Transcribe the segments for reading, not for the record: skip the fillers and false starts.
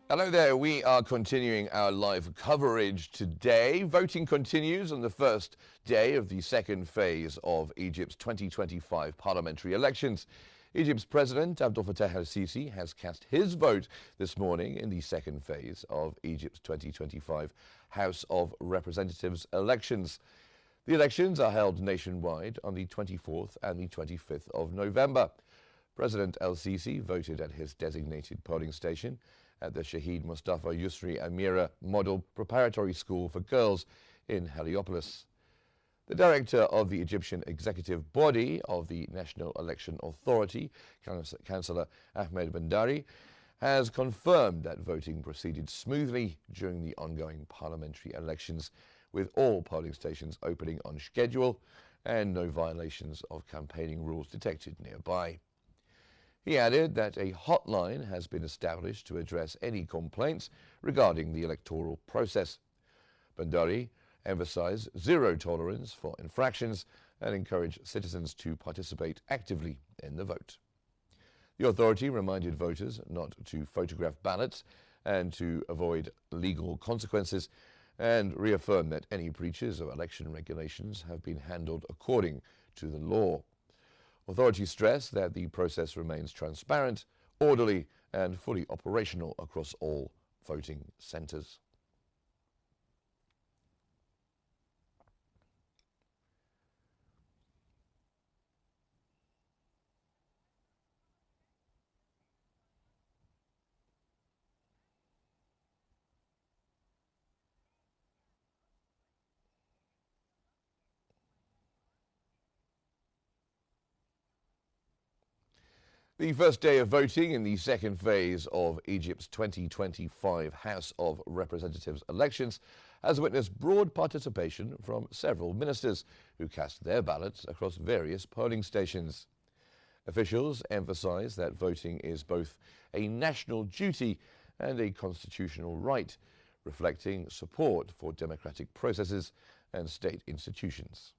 Hello there, we are continuing our live coverage today. Voting continues on the first day of the second phase of Egypt's 2025 parliamentary elections. Egypt's President Abdel Fattah el-Sisi has cast his vote this morning in the second phase of Egypt's 2025 House of Representatives elections. The elections are held nationwide on the 24th and the 25th of November. President el-Sisi voted at his designated polling station at the Shahid Mustafa Yusri Amira Model Preparatory School for Girls in Heliopolis. The director of the Egyptian executive body of the National Election Authority, Councillor Ahmed Bandari, has confirmed that voting proceeded smoothly during the ongoing parliamentary elections, with all polling stations opening on schedule and no violations of campaigning rules detected nearby. He added that a hotline has been established to address any complaints regarding the electoral process. Bandari emphasized zero tolerance for infractions and encouraged citizens to participate actively in the vote. The authority reminded voters not to photograph ballots and to avoid legal consequences, and reaffirmed that any breaches of election regulations have been handled according to the law. Authorities stress that the process remains transparent, orderly, and fully operational across all voting centres. The first day of voting in the second phase of Egypt's 2025 House of Representatives elections has witnessed broad participation from several ministers who cast their ballots across various polling stations. Officials emphasize that voting is both a national duty and a constitutional right, reflecting support for democratic processes and state institutions.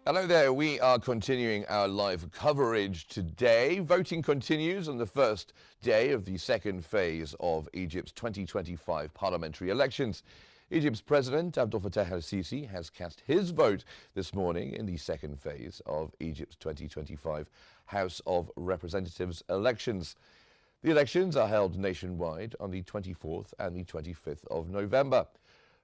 Hello there, we are continuing our live coverage today. Voting continues on the first day of the second phase of Egypt's 2025 parliamentary elections. Egypt's President Abdel Fattah el-Sisi has cast his vote this morning in the second phase of Egypt's 2025 House of Representatives elections. The elections are held nationwide on the 24th and the 25th of November.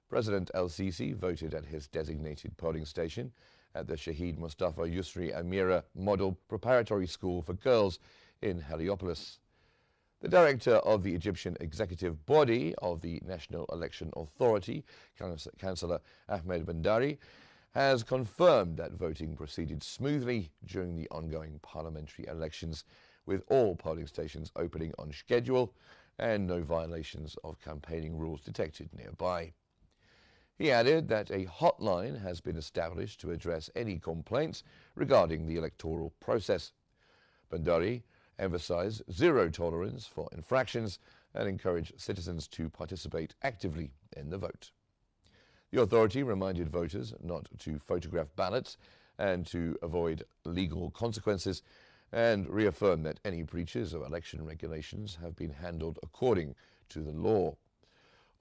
President el-Sisi voted at his designated polling station at the Shahid Mustafa Yusri Amira Model Preparatory School for Girls in Heliopolis. The director of the Egyptian executive body of the National Election Authority, Councillor Ahmed Bandari, has confirmed that voting proceeded smoothly during the ongoing parliamentary elections, with all polling stations opening on schedule and no violations of campaigning rules detected nearby. He added that a hotline has been established to address any complaints regarding the electoral process. Bandari emphasized zero tolerance for infractions and encouraged citizens to participate actively in the vote. The authority reminded voters not to photograph ballots and to avoid legal consequences, and reaffirmed that any breaches of election regulations have been handled according to the law.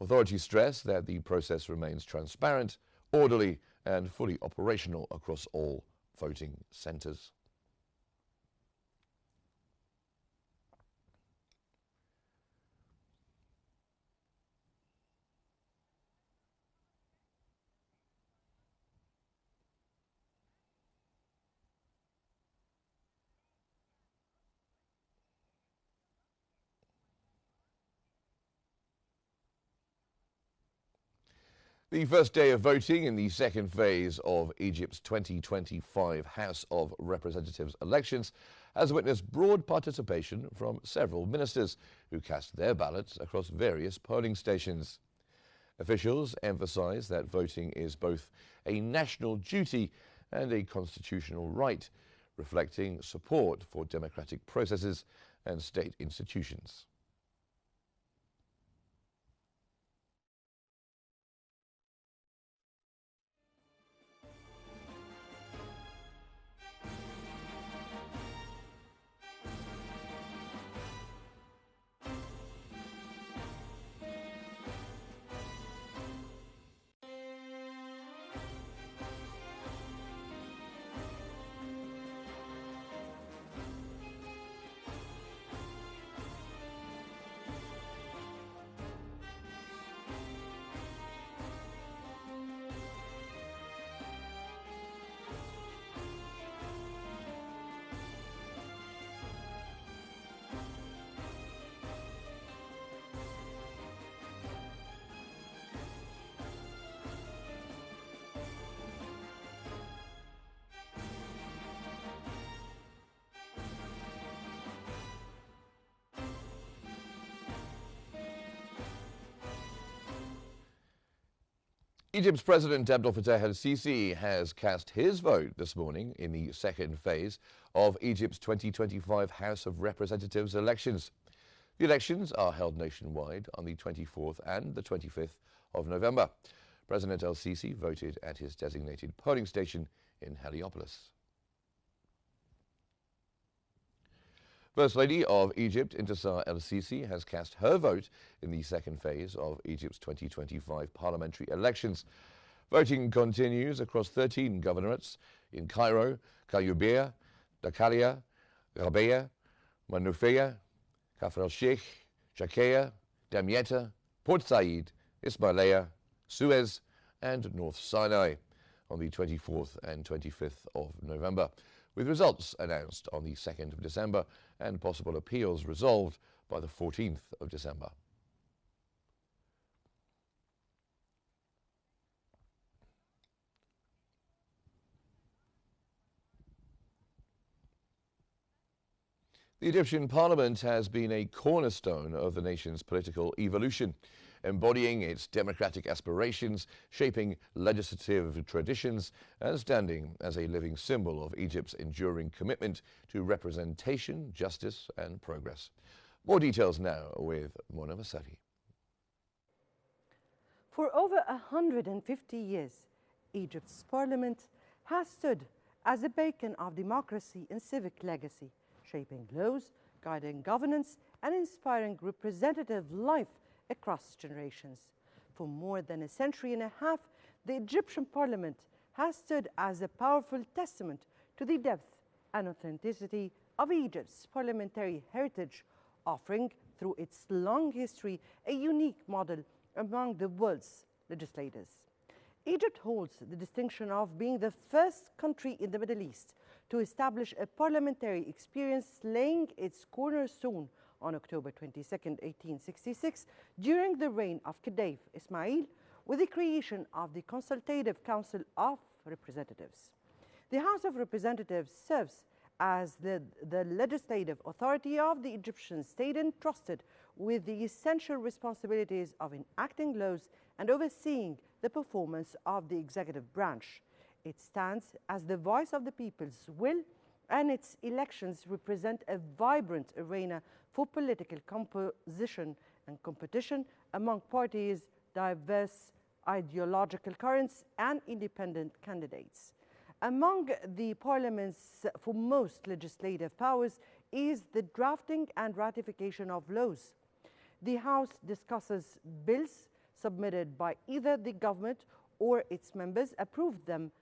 Authorities stress that the process remains transparent, orderly, and fully operational across all voting centres. The first day of voting in the second phase of Egypt's 2025 House of Representatives elections has witnessed broad participation from several ministers who cast their ballots across various polling stations. Officials emphasize that voting is both a national duty and a constitutional right, reflecting support for democratic processes and state institutions. Egypt's President Abdel Fattah el-Sisi has cast his vote this morning in the second phase of Egypt's 2025 House of Representatives elections. The elections are held nationwide on the 24th and the 25th of November. President el-Sisi voted at his designated polling station in Heliopolis. First Lady of Egypt, Intisar el-Sisi, has cast her vote in the second phase of Egypt's 2025 parliamentary elections. Voting continues across 13 governorates in Cairo, Qayyubia, Dakalia, Rabea, Manufia, Kafr el-Sheikh, Shakea, Damietta, Port Said, Ismailia, Suez, and North Sinai on the 24th and 25th of November, with results announced on the 2nd of December and possible appeals resolved by the 14th of December. The Egyptian parliament has been a cornerstone of the nation's political evolution, embodying its democratic aspirations, shaping legislative traditions, and standing as a living symbol of Egypt's enduring commitment to representation, justice, and progress. More details now with Mona Masari. For over 150 years, Egypt's parliament has stood as a beacon of democracy and civic legacy, shaping laws, guiding governance, and inspiring representative life across generations. For more than a century and a half, the Egyptian parliament has stood as a powerful testament to the depth and authenticity of Egypt's parliamentary heritage, offering, through its long history, a unique model among the world's legislators. Egypt holds the distinction of being the first country in the Middle East to establish a parliamentary experience, laying its cornerstone on October 22, 1866, during the reign of Khedive Ismail, with the creation of the Consultative Council of Representatives. The House of Representatives serves as the legislative authority of the Egyptian state, entrusted with the essential responsibilities of enacting laws and overseeing the performance of the executive branch. It stands as the voice of the people's will, and its elections represent a vibrant arena for political composition and competition among parties, diverse ideological currents, and independent candidates. Among the parliament's foremost legislative powers is the drafting and ratification of laws. The House discusses bills submitted by either the government or its members, approves them,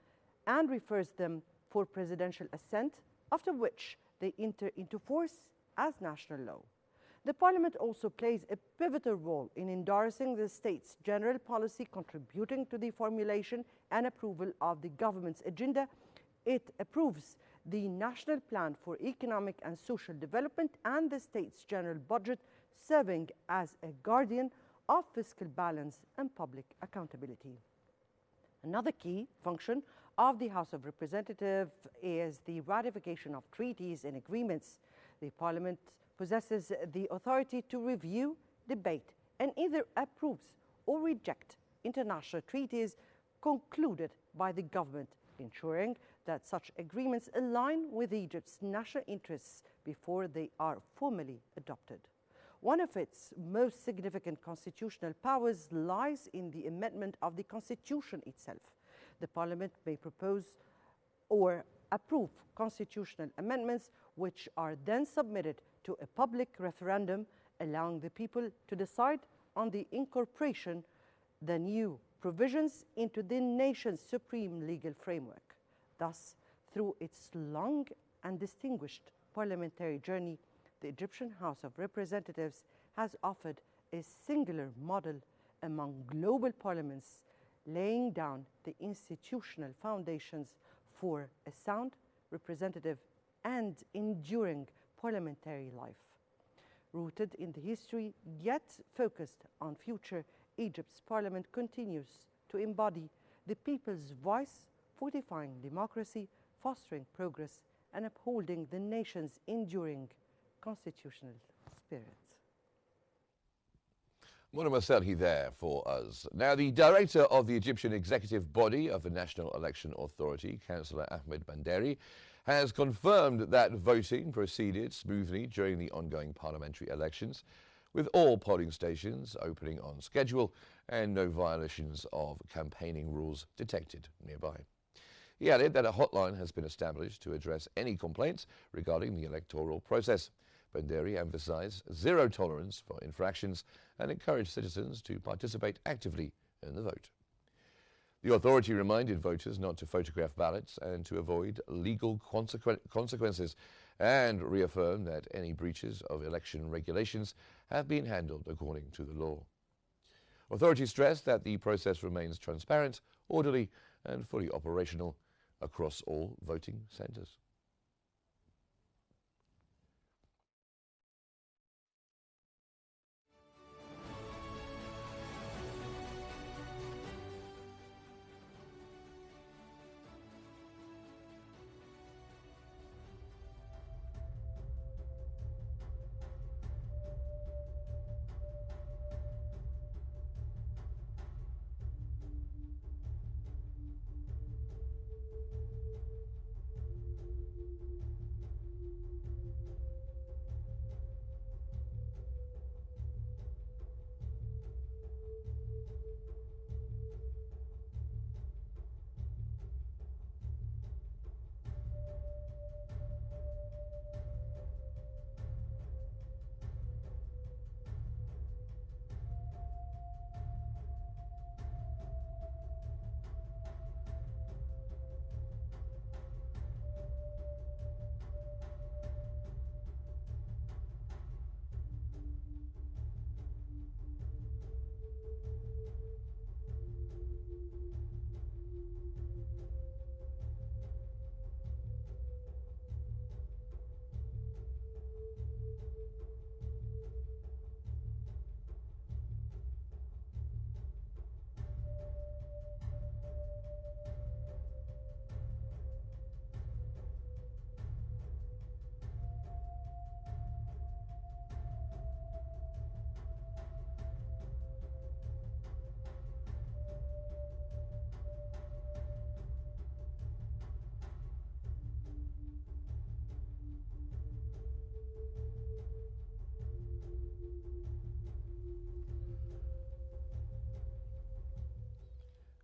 and refers them for presidential assent, after which they enter into force as national law. The Parliament also plays a pivotal role in endorsing the state's general policy, contributing to the formulation and approval of the government's agenda. It approves the National Plan for Economic and Social Development and the state's general budget, serving as a guardian of fiscal balance and public accountability. Another key function of the House of Representatives is the ratification of treaties and agreements. The Parliament possesses the authority to review, debate, and either approves or reject international treaties concluded by the government, ensuring that such agreements align with Egypt's national interests before they are formally adopted. One of its most significant constitutional powers lies in the amendment of the Constitution itself. The Parliament may propose or approve constitutional amendments, which are then submitted to a public referendum, allowing the people to decide on the incorporation the new provisions into the nation's supreme legal framework. Thus, through its long and distinguished parliamentary journey, the Egyptian House of Representatives has offered a singular model among global parliaments, laying down the institutional foundations for a sound, representative, and enduring parliamentary life. Rooted in the history, yet focused on future, Egypt's parliament continues to embody the people's voice, fortifying democracy, fostering progress, and upholding the nation's enduring constitutional spirit. Mona Maselhi there for us. Now, the director of the Egyptian executive body of the National Election Authority, Councillor Ahmed Banderi, has confirmed that voting proceeded smoothly during the ongoing parliamentary elections, with all polling stations opening on schedule and no violations of campaigning rules detected nearby. He added that a hotline has been established to address any complaints regarding the electoral process. Banderi emphasized zero tolerance for infractions and encouraged citizens to participate actively in the vote. The authority reminded voters not to photograph ballots and to avoid legal consequences, and reaffirmed that any breaches of election regulations have been handled according to the law. Authorities stressed that the process remains transparent, orderly, and fully operational across all voting centres.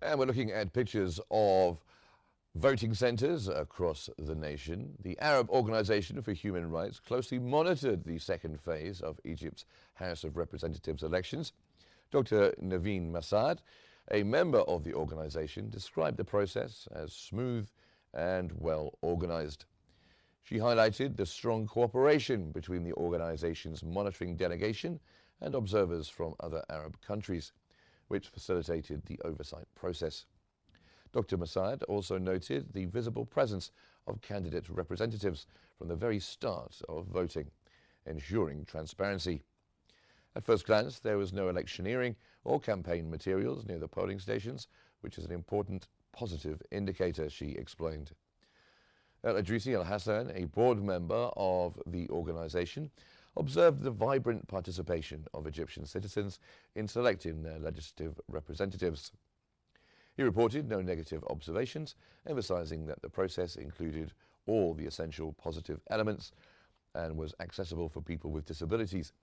And we're looking at pictures of voting centres across the nation. The Arab Organization for Human Rights closely monitored the second phase of Egypt's House of Representatives elections. Dr. Naveen Masad, a member of the organization, described the process as smooth and well organized. She highlighted the strong cooperation between the organization's monitoring delegation and observers from other Arab countries, which facilitated the oversight process. Dr. Masad also noted the visible presence of candidate representatives from the very start of voting, ensuring transparency. At first glance, there was no electioneering or campaign materials near the polling stations, which is an important positive indicator, she explained. El-Adrisi Al-Hassan, a board member of the organization, observed the vibrant participation of Egyptian citizens in selecting their legislative representatives. He reported no negative observations, emphasizing that the process included all the essential positive elements and was accessible for people with disabilities,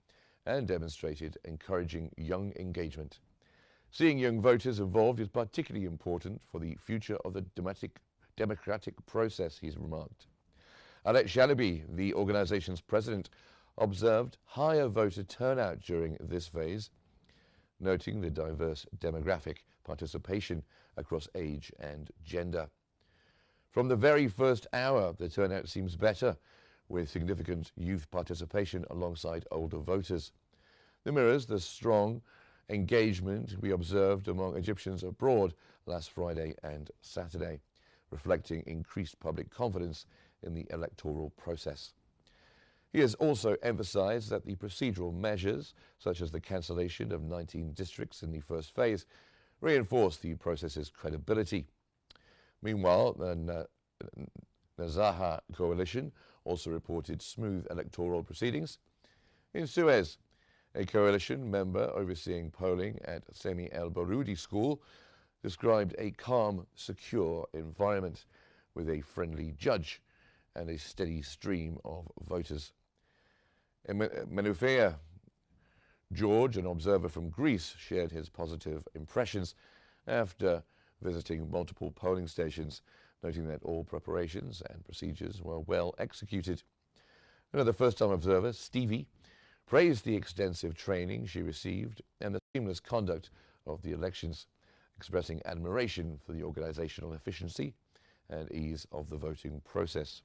and demonstrated encouraging young engagement. Seeing young voters involved is particularly important for the future of the democratic process, he's remarked. Alet Shalabi, the organization's president, observed higher voter turnout during this phase, noting the diverse demographic participation across age and gender. From the very first hour, the turnout seems better, with significant youth participation alongside older voters. This mirrors the strong engagement we observed among Egyptians abroad last Friday and Saturday, reflecting increased public confidence in the electoral process. He has also emphasized that the procedural measures, such as the cancellation of 19 districts in the first phase, reinforce the process's credibility. Meanwhile, the Nazaha coalition also reported smooth electoral proceedings. In Suez, a coalition member overseeing polling at Semi El Baroudi school described a calm, secure environment with a friendly judge and a steady stream of voters. In Menufea, George, an observer from Greece, shared his positive impressions after visiting multiple polling stations, noting that all preparations and procedures were well executed. Another first-time observer, Stevie, praised the extensive training she received and the seamless conduct of the elections, expressing admiration for the organizational efficiency and ease of the voting process.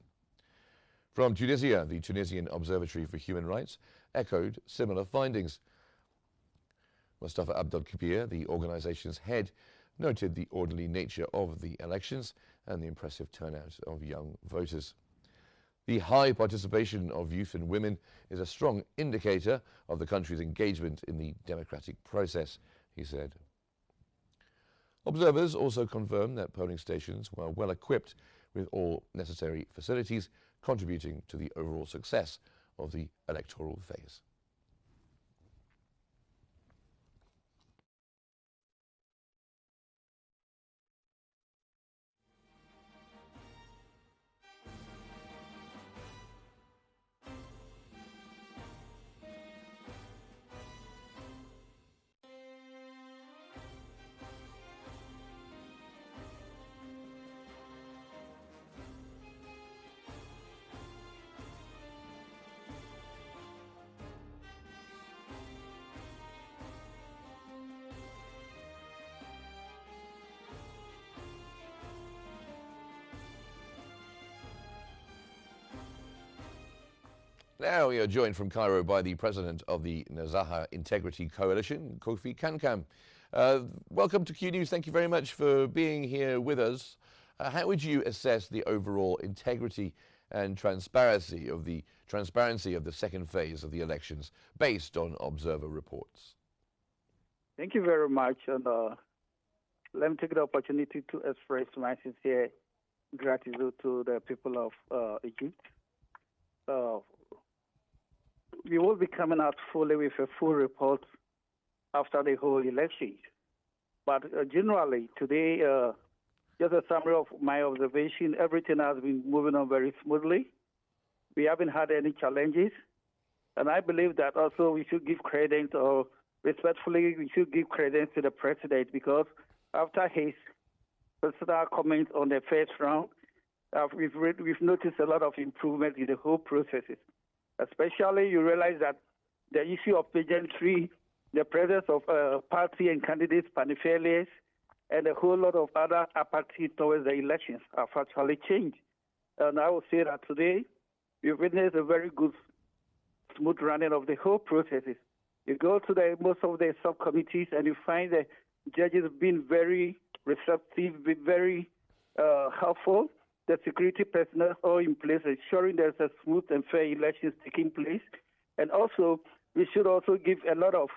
From Tunisia, the Tunisian Observatory for Human Rights echoed similar findings. Mustafa Abdel Kabir, the organization's head, noted the orderly nature of the elections and the impressive turnout of young voters. The high participation of youth and women is a strong indicator of the country's engagement in the democratic process, he said. Observers also confirmed that polling stations were well equipped with all necessary facilities, contributing to the overall success of the electoral phase. Now we are joined from Cairo by the president of the Nazaha Integrity Coalition, Kofi Kankam. Welcome to Q News. Thank you very much for being here with us. How would you assess the overall integrity and transparency of the second phase of the elections based on observer reports? Thank you very much. And let me take the opportunity to express my sincere gratitude to the people of Egypt. We will be coming out fully with a full report after the whole election. But generally, today, just a summary of my observation, everything has been moving on very smoothly. We haven't had any challenges. And I believe that also we should give credit, or respectfully, we should give credit to the president, because after his personal comments on the first round, we've noticed a lot of improvement in the whole processes. Especially, you realize that the issue of pageantry, the presence of party and candidates paraphernalia, and a whole lot of other apathy towards the elections have actually changed. And I would say that today, we've witnessed a very good, smooth running of the whole processes. You go to most of the subcommittees and you find the judges being very receptive, very helpful. The security personnel are in place, ensuring there's a smooth and fair elections taking place. And also, we should also give a lot of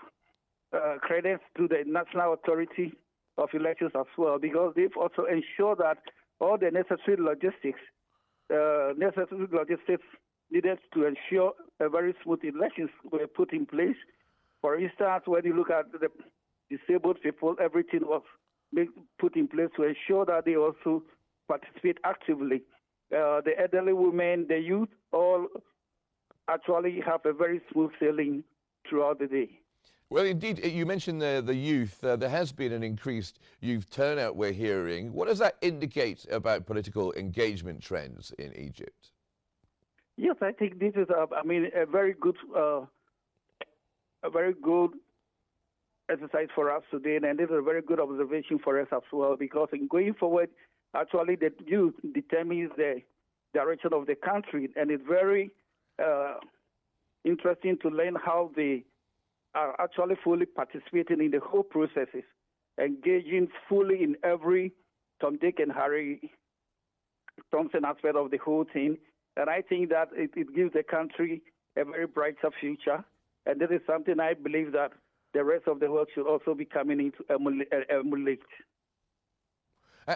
credit to the National Authority of Elections as well, because they've also ensured that all the necessary logistics needed to ensure a very smooth elections were put in place. For instance, when you look at the disabled people, everything was put in place to ensure that they also participate actively. The elderly women, the youth, all actually have a very smooth sailing throughout the day. Well, indeed, you mentioned the youth. There has been an increased youth turnout, we're hearing. What does that indicate about political engagement trends in Egypt? Yes, I think this is, a very good exercise for us today, and this is a very good observation for us as well, because in going forward, actually the youth determines the direction of the country, and it's very interesting to learn how they are actually fully participating in the whole processes, engaging fully in every Tom, Dick, and Harry Thompson aspect of the whole thing. And I think that it gives the country a very brighter future. And this is something I believe that the rest of the world should also be coming in to emulate.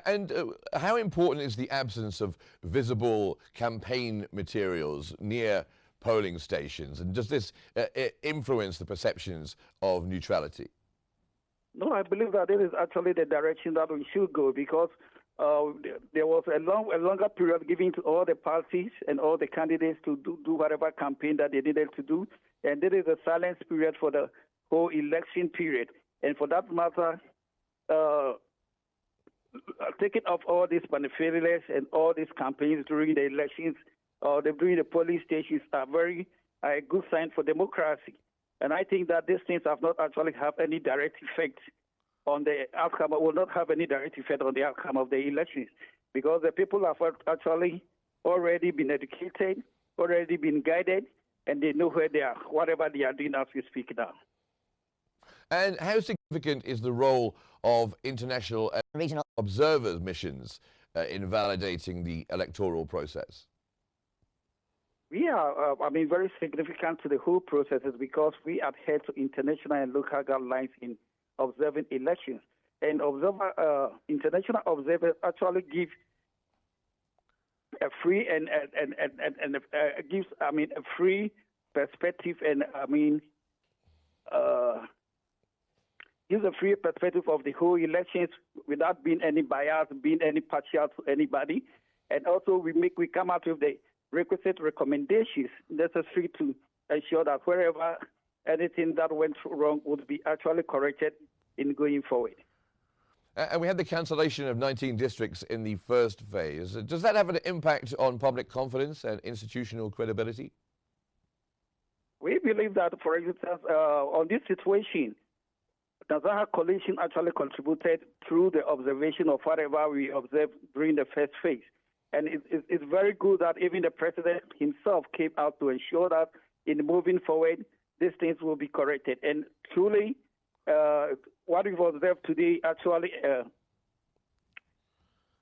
And how important is the absence of visible campaign materials near polling stations? And does this influence the perceptions of neutrality? No, I believe that it is actually the direction that we should go, because there was a longer period given to all the parties and all the candidates to do whatever campaign that they needed to do. And there is a silence period for the whole election period. And for that matter, taking off all these paraphernalia and all these campaigns during the elections or during the polling stations are a good sign for democracy. And I think that these things have not actually have any direct effect on the outcome, will not have any direct effect on the outcome of the elections, because the people have actually already been educated, already been guided, and they know where they are, whatever they are doing as we speak now. And how significant is the role of international and regional observers' missions in validating the electoral process? We are, very significant to the whole processes, because we adhere to international and local guidelines in observing elections. And international observers actually give a free and gives a free perspective and gives a free perspective of the whole elections without being any bias, being any partial to anybody. And also we come out with the requisite recommendations necessary to ensure that wherever anything that went wrong would be actually corrected in going forward. And we had the cancellation of 19 districts in the first phase. Does that have an impact on public confidence and institutional credibility? We believe that, for instance, on this situation, the Zaha Coalition actually contributed through the observation of whatever we observed during the first phase. And it's very good that even the president himself came out to ensure that in moving forward, these things will be corrected. And truly, what we've observed today actually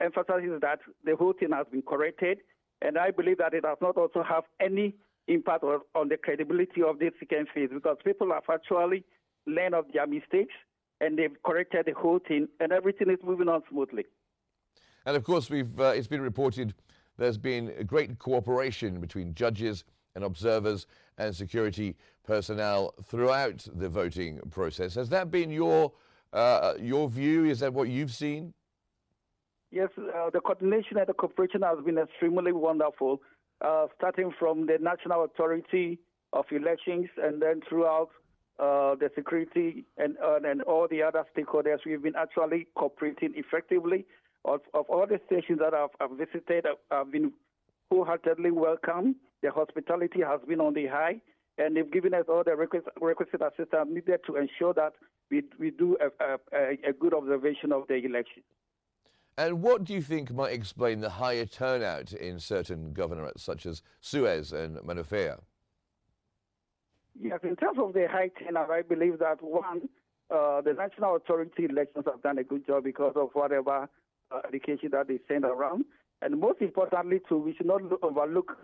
emphasizes that the whole thing has been corrected. And I believe that it does not also have any impact on the credibility of this second phase, because people have actually learned of their mistakes and they've corrected the whole thing, and everything is moving on smoothly. And of course, it's been reported there's been a great cooperation between judges and observers and security personnel throughout the voting process. Has that been your view? Is that what you've seen? Yes, the coordination and the cooperation has been extremely wonderful, starting from the National Authority of Elections and then throughout the security, and all the other stakeholders. We've been actually cooperating effectively. Of all the stations that I've visited, I've been wholeheartedly welcome. The hospitality has been on the high, and they've given us all the requisite assistance needed to ensure that we do a good observation of the election. And what do you think might explain the higher turnout in certain governorates, such as Suez and Manufea? Yes, in terms of the high turnout, I believe that, one, the national authority elections have done a good job because of whatever education that they send around. And most importantly, too, we should not overlook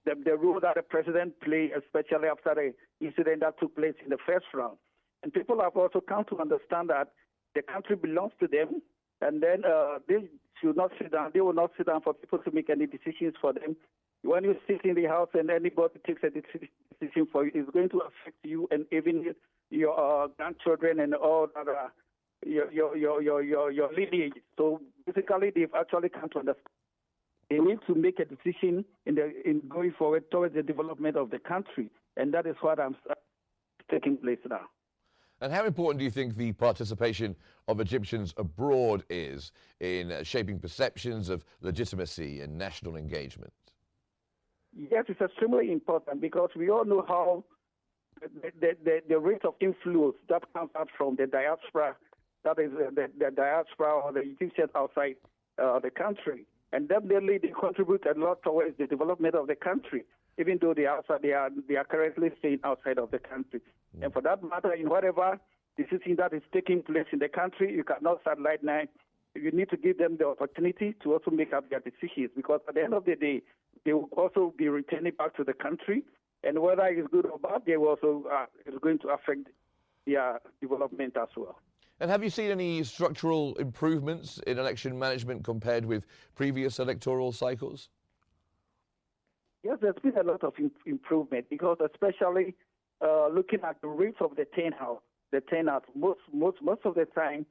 the role that the president played, especially after the incident that took place in the first round. And people have also come to understand that the country belongs to them, and then they should not sit down. They will not sit down for people to make any decisions for them. When you sit in the house and anybody takes a decision for you, it's going to affect you and even your grandchildren and all that, your lineage. So basically, they've actually come to understand they need to make a decision in going forward towards the development of the country, and that is what I'm taking place now. And how important do you think the participation of Egyptians abroad is in shaping perceptions of legitimacy and national engagement? Yes, it's extremely important because we all know how the rate of influence that comes out from the diaspora, that is the diaspora or the Egyptians outside the country. And definitely they contribute a lot towards the development of the country, even though they are currently staying outside of the country. And for that matter, in whatever decision that is taking place in the country, you cannot sideline now. You need to give them the opportunity to also make up their decisions, because at the end of the day, they will also be returning back to the country, and whether it's good or bad, they will also is going to affect their development as well. And have you seen any structural improvements in election management compared with previous electoral cycles? Yes, there's been a lot of improvement, because especially looking at the rate of the turnout, most of the time,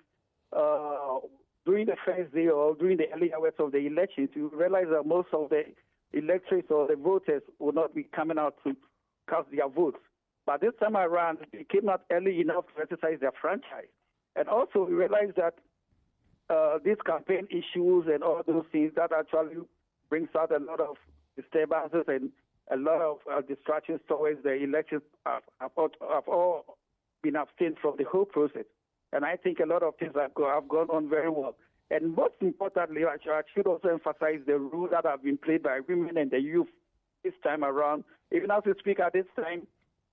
during the first day or during the early hours of the elections, you realize that most of the electors or the voters will not be coming out to cast their votes. But this time around, they came out early enough to exercise their franchise. And also, we realize that these campaign issues and all those things that actually brings out a lot of disturbances and a lot of distractions towards the elections have all been abstained from the whole process. And I think a lot of things have gone on very well. And most importantly, I should also emphasize the role that have been played by women and the youth this time around. Even as we speak at this time,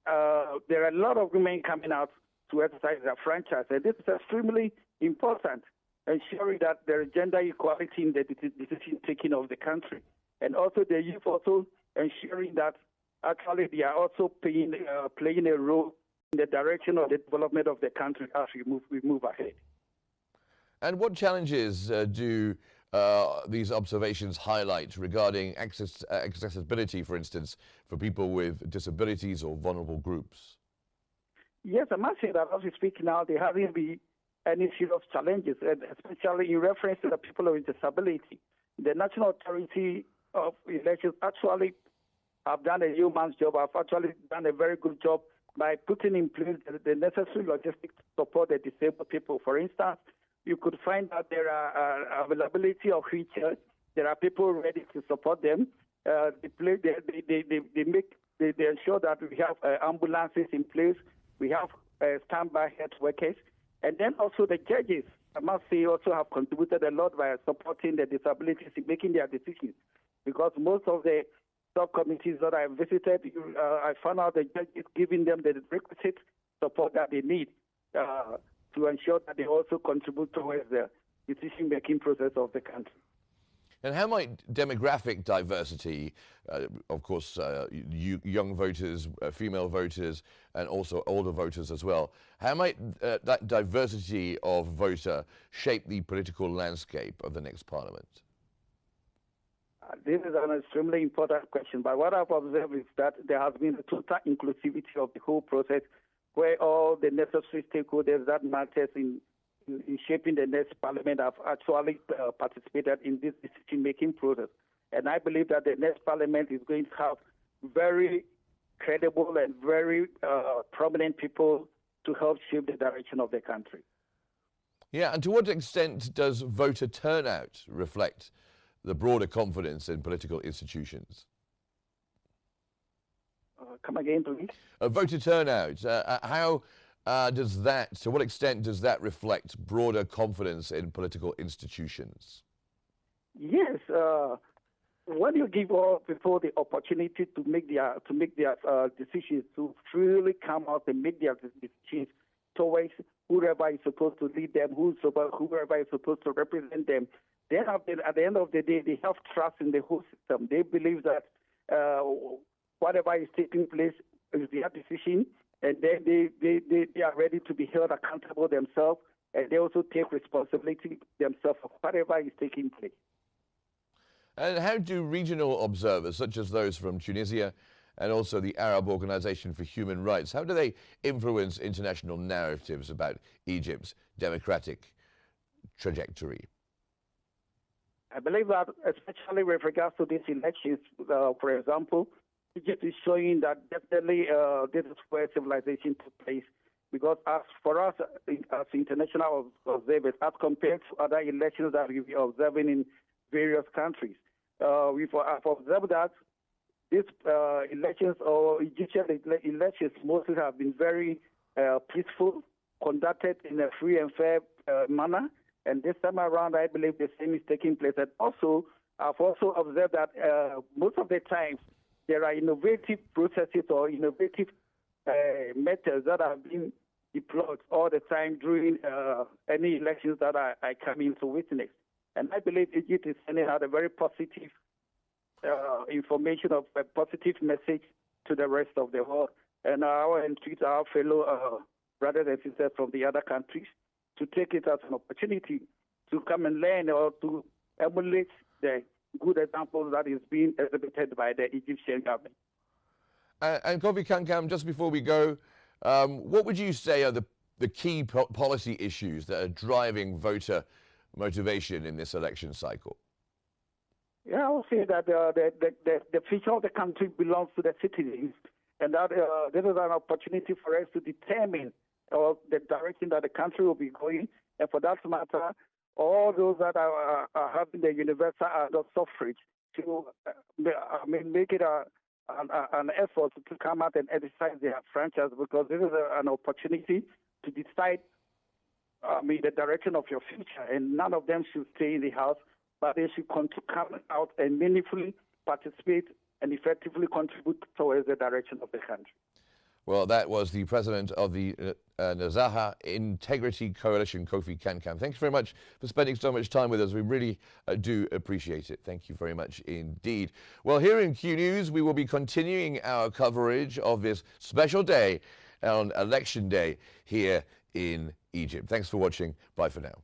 there are a lot of women coming out to exercise their franchise. And this is extremely important, ensuring that there is gender equality in the decision-taking of the country. And also the youth also ensuring that actually they are also playing a role in the direction of the development of the country as we move ahead. And what challenges do these observations highlight regarding accessibility, for instance, for people with disabilities or vulnerable groups? Yes, I must say that as we speak now, there hasn't been any serious challenges, especially in reference to the people with disability. The National Authority of Elections actually have done a yeoman's job, have actually done a very good job by putting in place the necessary logistics to support the disabled people. For instance, you could find that there are availability of wheelchairs. There are people ready to support them. They ensure that we have ambulances in place. We have standby health workers. And then also the judges, I must say, also have contributed a lot by supporting the disabilities in making their decisions. Because most of the subcommittees that I visited, I found out the judges giving them the requisite support that they need to ensure that they also contribute towards the decision-making process of the country. And how might demographic diversity, of course, young voters, female voters, and also older voters as well, how might that diversity of voter shape the political landscape of the next parliament? This is an extremely important question, but what I've observed is that there has been a total inclusivity of the whole process, where all the necessary stakeholders that matters in shaping the next parliament have actually participated in this decision-making process. And I believe that the next parliament is going to have very credible and very prominent people to help shape the direction of the country. Yeah, and to what extent does voter turnout reflect the broader confidence in political institutions? Come again, please. Voter turnout, how does that, to what extent does that reflect broader confidence in political institutions? Yes, when you give all people the opportunity to make their decisions, to freely come out and make their decisions towards whoever is supposed to lead them, whoever is supposed to represent them, then at the end of the day, they have trust in the whole system. They believe that whatever is taking place is their decision, and then they are ready to be held accountable themselves, and they also take responsibility themselves for whatever is taking place. And how do regional observers, such as those from Tunisia and also the Arab Organization for Human Rights, how do they influence international narratives about Egypt's democratic trajectory? I believe that, especially with regards to these elections, for example, Egypt is showing that definitely this is where civilization took place. Because as for us, as international observers, as compared to other elections that we've been observing in various countries, we've observed that these elections or Egyptian elections mostly have been very peaceful, conducted in a free and fair manner. And this time around, I believe the same is taking place. And also, I've also observed that most of the time, there are innovative processes or innovative methods that have been deployed all the time during any elections that I come into witness. And I believe Egypt is sending out a very positive information, of a positive message to the rest of the world. And our entreat our fellow brothers and sisters from the other countries to take it as an opportunity to come and learn or to emulate the good examples that is being exhibited by the Egyptian government. And Kofi Kankam, just before we go, what would you say are the key policy issues that are driving voter motivation in this election cycle? Yeah, I would say that the future of the country belongs to the citizens, and that this is an opportunity for us to determine the direction that the country will be going, and for that matter, all those that are having the universal adult suffrage to make it an effort to come out and exercise their franchise, because this is an opportunity to decide the direction of your future, and none of them should stay in the house, but they should come out and meaningfully participate and effectively contribute towards the direction of the country. Well, that was the president of the Nazaha Integrity Coalition, Kofi Kankam. Thanks very much for spending so much time with us. We really do appreciate it. Thank you very much indeed. Well, here in Q News, we will be continuing our coverage of this special day on Election Day here in Egypt. Thanks for watching. Bye for now.